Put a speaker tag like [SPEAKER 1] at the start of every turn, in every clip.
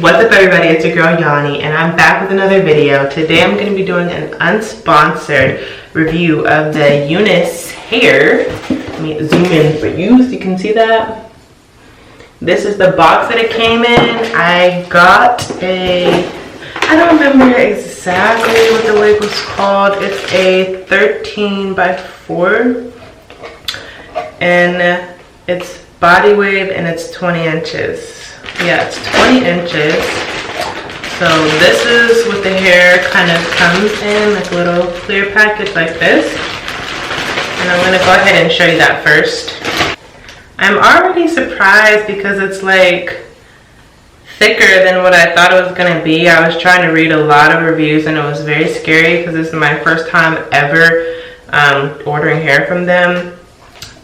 [SPEAKER 1] What's up everybody, it's your girl Yanni and I'm back with another video. Today I'm going to be doing an unsponsored review of the Unice hair. Let me zoom in for you so you can see that. This is the box that it came in. I got I don't remember exactly what the wig was called. It's a 13 by 4 and it's body wave and it's 20 inches. Yeah, it's 20 inches. So this is what the hair kind of comes in, like a little clear package like this. And I'm gonna go ahead and show you that first. I'm already surprised because it's like thicker than what I thought it was gonna be. I was trying to read a lot of reviews and it was very scary because this is my first time ever ordering hair from them.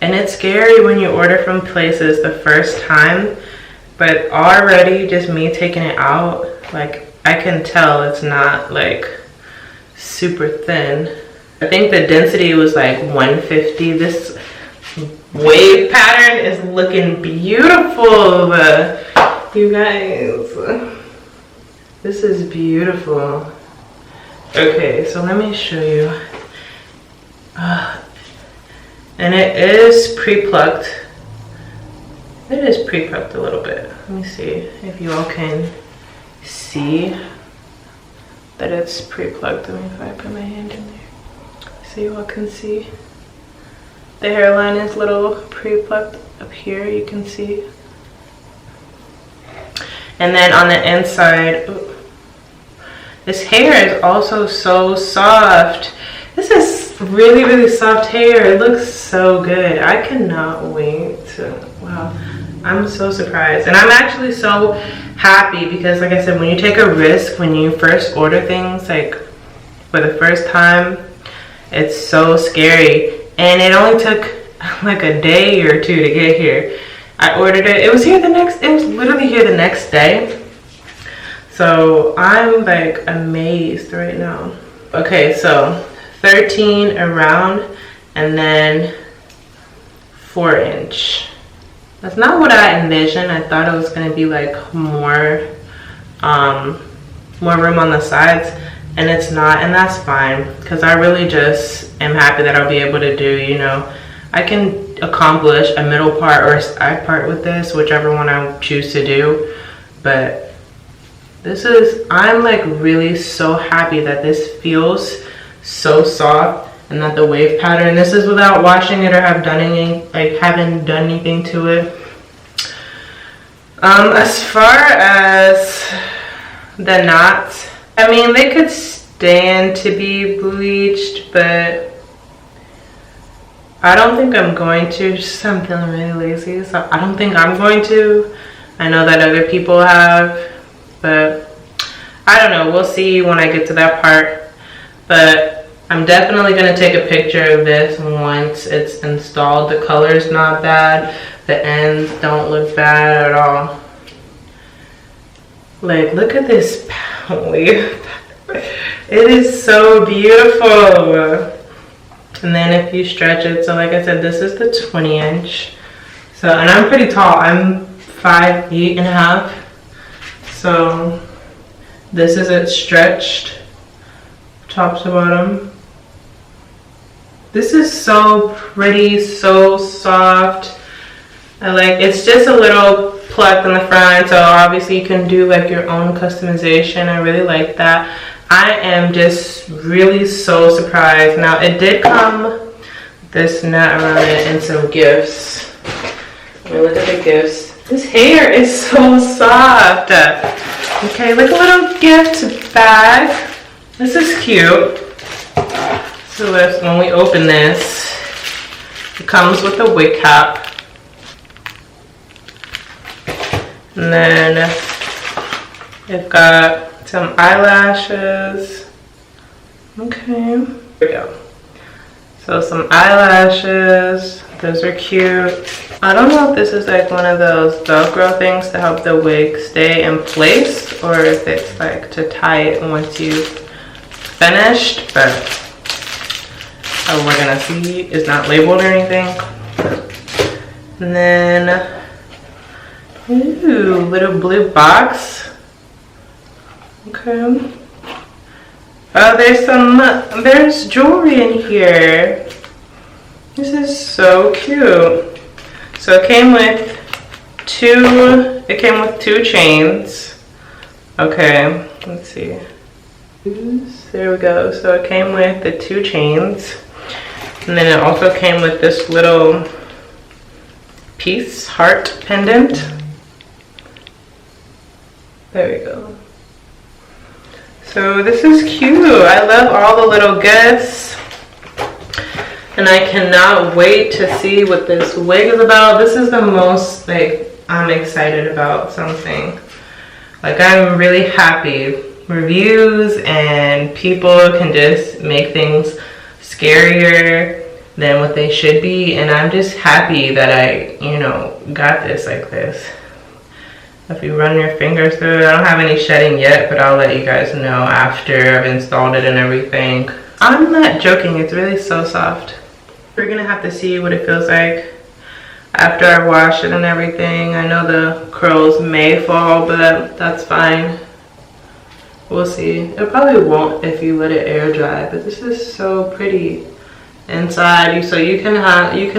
[SPEAKER 1] And it's scary when you order from places the first time. But already just me taking it out, like I can tell it's not like super thin. I think the density was like 150. This wave pattern is looking beautiful, you guys. This is beautiful. Okay, so let me show you. And it is pre-plucked. It is pre-plucked a little bit. Let me see if you all can see that it's pre-plucked. Let me if I put my hand in there so you all can see. The hairline is a little pre-plucked up here, you can see. And then on the inside, ooh, this hair is also so soft. This is really soft hair. It looks so good. I cannot wait to, wow. I'm so surprised and I'm actually so happy because like I said, when you take a risk, when you first order things like for the first time, it's so scary. And it only took like a day or two to get here. I ordered it, it was literally here the next day. So I'm like amazed right now. Okay, so 13 around and then 4-inch. That's not what I envisioned. I thought it was going to be like more room on the sides, and it's not, and that's fine because I really just am happy that I'll be able to do, you know, I can accomplish a middle part or a side part with this, whichever one I choose to do. But this is, I'm like really so happy that this feels so soft and that the wave pattern, this is without washing it or haven't done anything to it. As far as the knots, I mean, they could stand to be bleached, but I don't think I'm going to. Just I'm feeling really lazy, so I don't think I'm going to. I know that other people have, but I don't know. We'll see when I get to that part. But I'm definitely going to take a picture of this once it's installed. The color's not bad. The ends don't look bad at all. Like, look at this wave. It is so beautiful. And then if you stretch it, so like I said, this is the 20-inch. So, and I'm pretty tall. I'm 5'8.5". So this is it stretched top to bottom. This is so pretty, so soft. I like, it's just a little plucked in the front, so obviously you can do like your own customization. I really like that. I am just really so surprised. Now it did come this net around it and some gifts. Let me look at the gifts. This hair is so soft. Okay, like a little gift bag. This is cute. So when we open this, it comes with a wig cap. And then it's got some eyelashes. Okay, here we go. So some eyelashes, those are cute. I don't know if this is like one of those Velcro things to help the wig stay in place or if it's like to tie it once you've finished, but we're gonna see. It's not labeled or anything. And then, ooh, little blue box. Okay. Oh, there's jewelry in here. This is so cute. So it came with two chains. Okay, let's see. There we go. So it came with the 2 chains. And then it also came with this little piece, heart pendant. There we go. So this is cute. I love all the little gifts. And I cannot wait to see what this wig is about. This is the most, like, I'm excited about something. Like, I'm really happy. Reviews and people can just make things scarier than what they should be. And I'm just happy that I, you know, got this like this. If you run your fingers through it, I don't have any shedding yet, but I'll let you guys know after I've installed it and everything. I'm not joking, it's really so soft. We're gonna have to see what it feels like after I wash it and everything. I know the curls may fall, but that's fine. We'll see. It probably won't if you let it air dry, but this is so pretty inside. So you can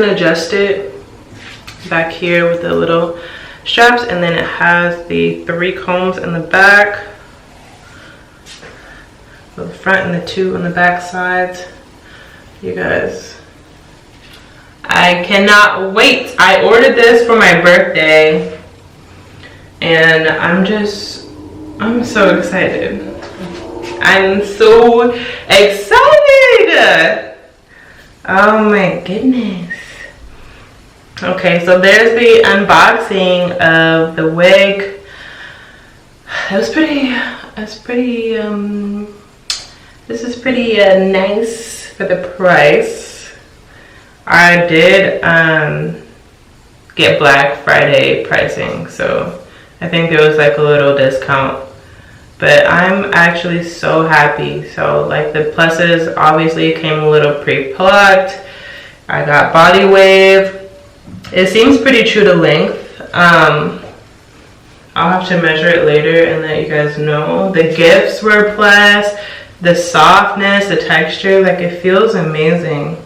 [SPEAKER 1] adjust it back here with the little straps, and then it has the 3 combs in the back, the front and the 2 on the back sides. You guys, I cannot wait. I ordered this for my birthday and I'm so excited. I'm so excited. Oh my goodness. Okay, so there's the unboxing of the wig. This is pretty nice for the price. I did get Black Friday pricing, so I think there was like a little discount. But I'm actually so happy. So like the pluses, obviously it came a little pre-plucked. I got body wave. It seems pretty true to length. I'll have to measure it later and let you guys know. The gifts were plus, the softness, the texture, like it feels amazing.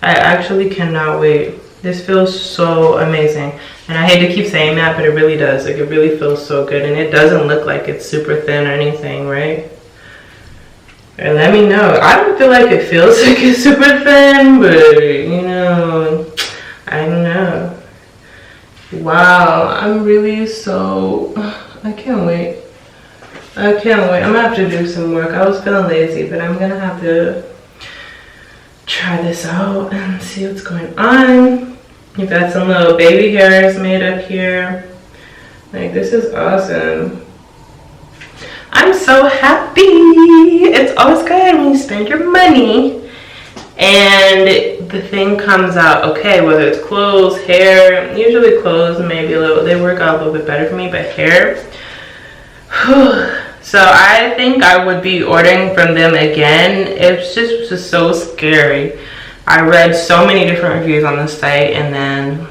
[SPEAKER 1] I actually cannot wait. This feels so amazing. And I hate to keep saying that, but it really does. Like it really feels so good, and it doesn't look like it's super thin or anything, right? And let me know. I don't feel like it feels like it's super thin, but you know, I don't know. Wow, I'm really so, I can't wait. I can't wait. I'm gonna have to do some work. I was feeling lazy, but I'm gonna have to try this out and see what's going on. You've got some little baby hairs made up here. Like, this is awesome. I'm so happy. It's always good when you spend your money and the thing comes out okay, whether it's clothes, hair. Usually clothes maybe they work out a little bit better for me, but hair, whew. So I think I would be ordering from them again. It's just so scary. I read so many different reviews on the site, and then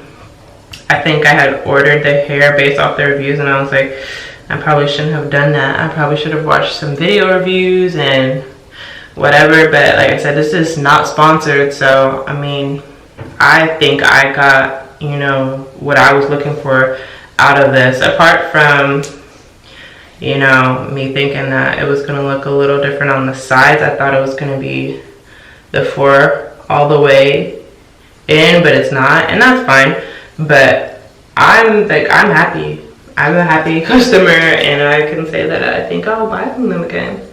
[SPEAKER 1] I think I had ordered the hair based off the reviews, and I was like, I probably shouldn't have done that. I probably should have watched some video reviews and whatever, but like I said, this is not sponsored, so I mean, I think I got, you know, what I was looking for out of this, apart from, you know, me thinking that it was going to look a little different on the sides. I thought it was going to be the 4 all the way in, but it's not, and that's fine. But I'm happy. I'm a happy customer, and I can say that I think I'll buy from them again.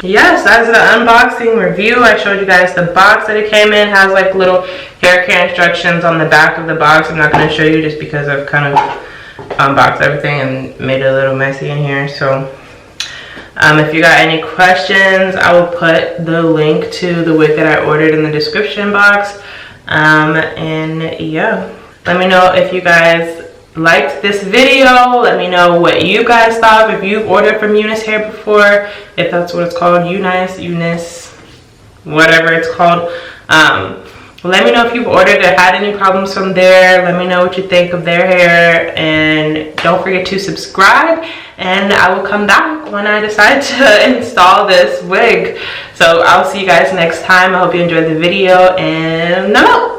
[SPEAKER 1] Yes, that's the unboxing review. I showed you guys the box that it came in. It has like little hair care instructions on the back of the box. I'm not going to show you just because I've kind of unboxed everything and made it a little messy in here. So if you got any questions, I will put the link to the wig that I ordered in the description box. And yeah, let me know if you guys liked this video. Let me know what you guys thought, if you've ordered from Unice hair before, if that's what it's called, Unice, whatever it's called. Let me know if you've ordered or had any problems from there. Let me know what you think of their hair, and don't forget to subscribe, and I will come back when I decide to install this wig. So I'll see you guys next time. I hope you enjoyed the video, and I'm out.